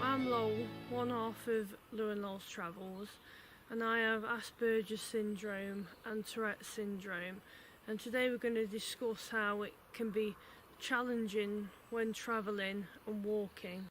I'm Lowell, one half of Lou and Lowell's Travels, and I have Asperger syndrome and Tourette syndrome, and today we're going to discuss how it can be challenging when travelling and walking.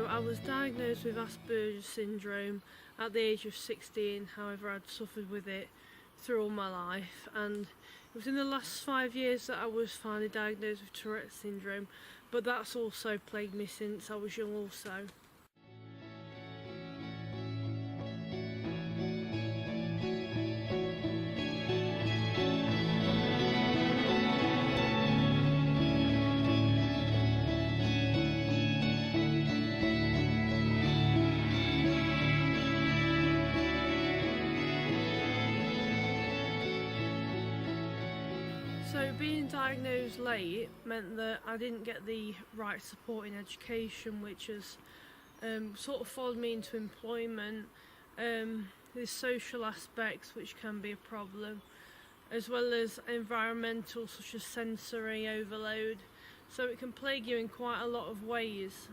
I was diagnosed with Asperger syndrome at the age of 16, however I'd suffered with it through all my life, and it was in the last 5 years that I was finally diagnosed with Tourette syndrome, but that's also plagued me since I was young also. So being diagnosed late meant that I didn't get the right support in education, which has sort of followed me into employment. There's social aspects which can be a problem, as well as environmental, such as sensory overload. So it can plague you in quite a lot of ways.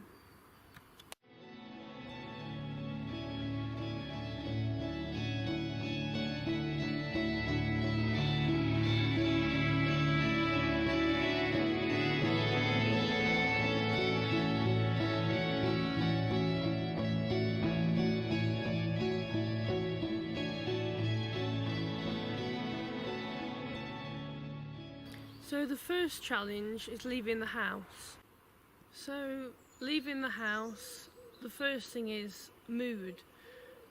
So the first challenge is leaving the house. So leaving the house, the first thing is mood.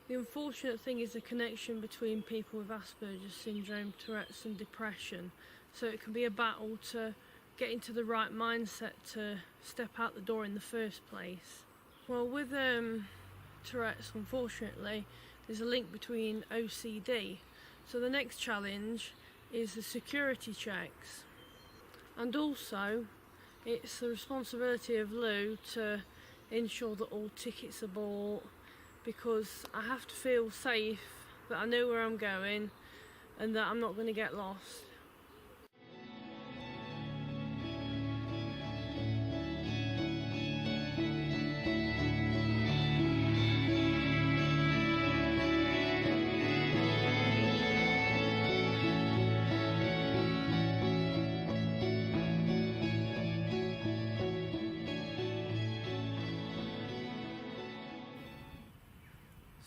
The unfortunate thing is the connection between people with Asperger syndrome, Tourette's and depression. So it can be a battle to get into the right mindset to step out the door in the first place. Well, with Tourette's, unfortunately, there's a link between OCD. So the next challenge is the security checks. And also, it's the responsibility of Lou to ensure that all tickets are bought, because I have to feel safe that I know where I'm going and that I'm not going to get lost.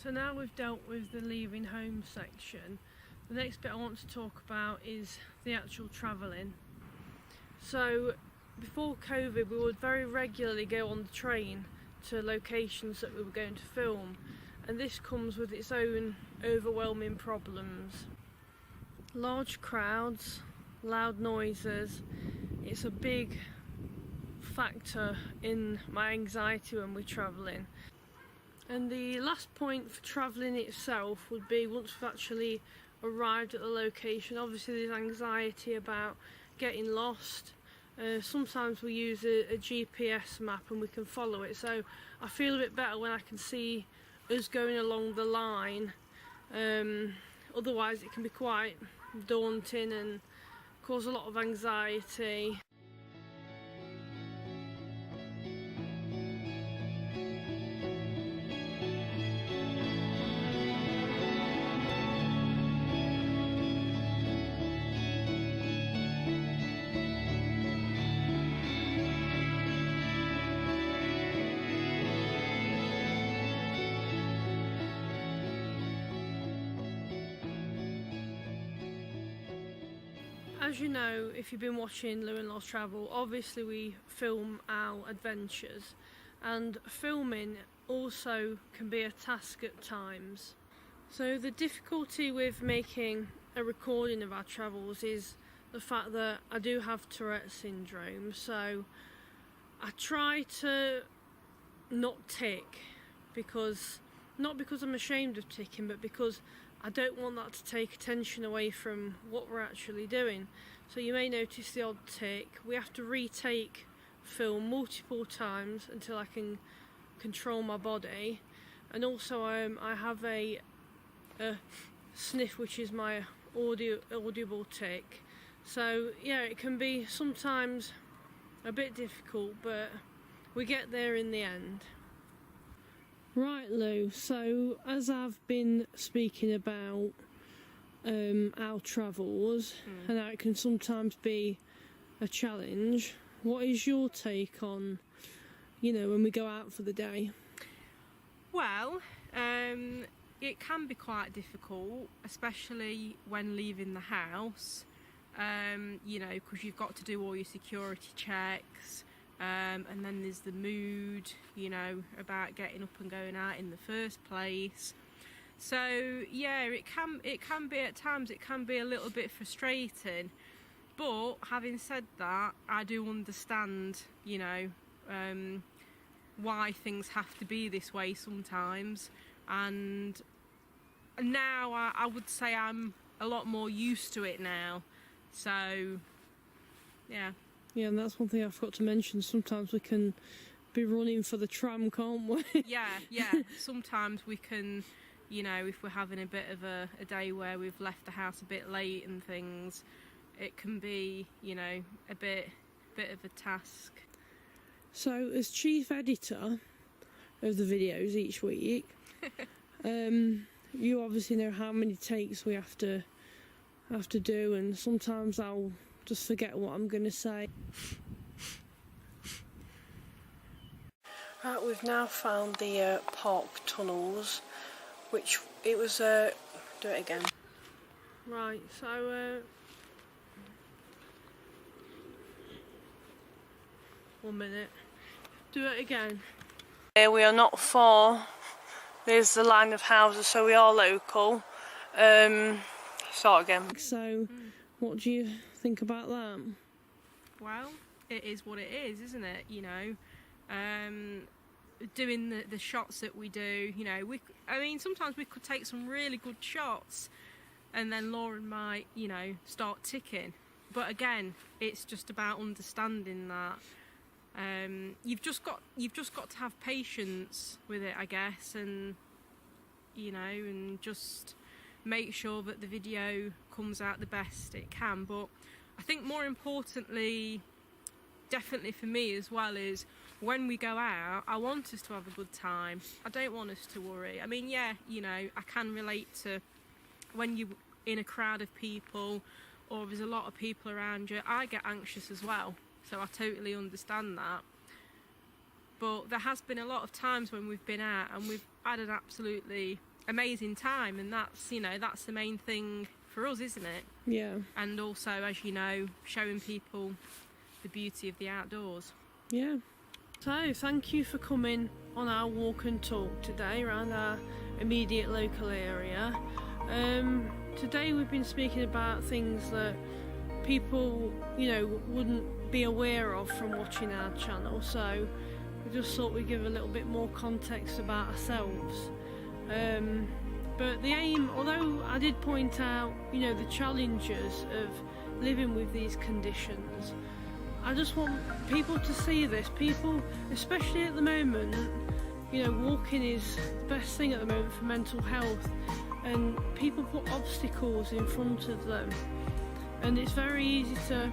So now we've dealt with the leaving home section, the next bit I want to talk about is the actual travelling. So before COVID we would very regularly go on the train to locations that we were going to film, and this comes with its own overwhelming problems. Large crowds, loud noises, it's a big factor in my anxiety when we're travelling. And the last point for travelling itself would be once we've actually arrived at the location. Obviously there's anxiety about getting lost. Sometimes we use a GPS map and we can follow it, so I feel a bit better when I can see us going along the line. Otherwise it can be quite daunting and cause a lot of anxiety. As you know, if you've been watching Lou and Lowell's Travel, obviously we film our adventures, and filming also can be a task at times. So the difficulty with making a recording of our travels is the fact that I do have Tourette syndrome, so I try to not tick, because not because I'm ashamed of ticking, but because I don't want that to take attention away from what we're actually doing. So you may notice the odd tick. We have to retake film multiple times until I can control my body. And also I have a sniff, which is my audible tick. So yeah, it can be sometimes a bit difficult, but we get there in the end. Right, Lou, so as I've been speaking about our travels and how it can sometimes be a challenge, what is your take on, you know, when we go out for the day? Well, it can be quite difficult, especially when leaving the house, you know, because you've got to do all your security checks. And then there's the mood, you know, about getting up and going out in the first place. So yeah, it can be at times, it can be a little bit frustrating. But having said that, I do understand, you know, why things have to be this way sometimes. And now I would say I'm a lot more used to it now. So yeah. Yeah, and that's one thing I forgot to mention. Sometimes we can be running for the tram, can't we? Yeah. Sometimes we can, you know, if we're having a bit of a day where we've left the house a bit late and things, it can be, you know, a bit of a task. So, as chief editor of the videos each week, you obviously know how many takes we have to do, and sometimes I'll just forget what I'm going to say. Right, we've now found the park tunnels, which it was, do it again. Right, so, 1 minute. Do it again. Here we are not far. There's the line of houses, so we are local. Start again. So, what do you think about that? Well, it is what it is, isn't it? You know, doing the shots that we do, you know, I mean, sometimes we could take some really good shots and then Lauren might, you know, start ticking. But again, it's just about understanding that. You've just got to have patience with it, I guess, and, you know, and just make sure that the video comes out the best it can. But I think more importantly, definitely for me as well, is when we go out, I want us to have a good time. I don't want us to worry. I mean, yeah, you know, I can relate to when you're in a crowd of people or there's a lot of people around you, I get anxious as well. So I totally understand that. But there has been a lot of times when we've been out and we've had an absolutely amazing time, and that's, you know, that's the main thing for us, isn't it? Yeah. And also, as you know, showing people the beauty of the outdoors. Yeah. So thank you for coming on our walk and talk today around our immediate local area. Today we've been speaking about things that people, you know, wouldn't be aware of from watching our channel, so we just thought we'd give a little bit more context about ourselves. But the aim, although I did point out, you know, the challenges of living with these conditions, I just want people to see this. People, especially at the moment, you know, walking is the best thing at the moment for mental health, and people put obstacles in front of them, and it's very easy to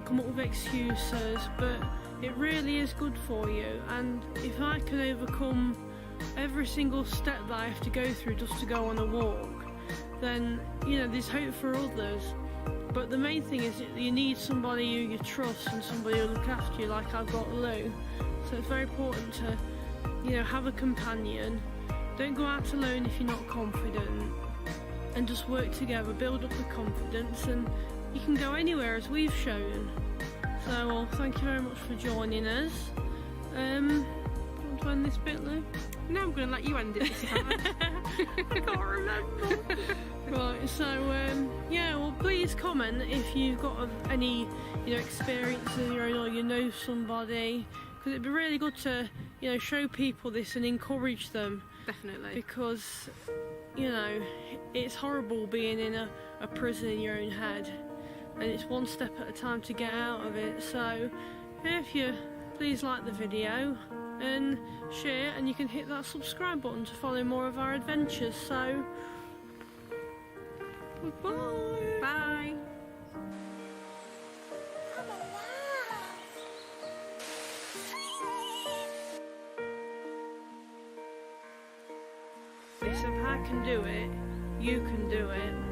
come up with excuses, but it really is good for you. And if I can overcome every single step that I have to go through just to go on a walk, then, you know, there's hope for others. But the main thing is that you need somebody who you trust and somebody who'll look after you, like I've got Lou. So it's very important to, you know, have a companion. Don't go out alone if you're not confident, and just work together, build up the confidence, and you can go anywhere, as we've shown. So, well, thank you very much for joining us. Want to end this bit, Lou? No, I'm going to let you end it this time. I can't remember. Right, so yeah, well, please comment if you've got any, you know, experiences of your own, or you know somebody, because it'd be really good to, you know, show people this and encourage them. Definitely. Because you know, it's horrible being in a prison in your own head, and it's one step at a time to get out of it. So if you please like the video and share, and you can hit that subscribe button to follow more of our adventures. So goodbye. Bye. So if I can do it, you can do it.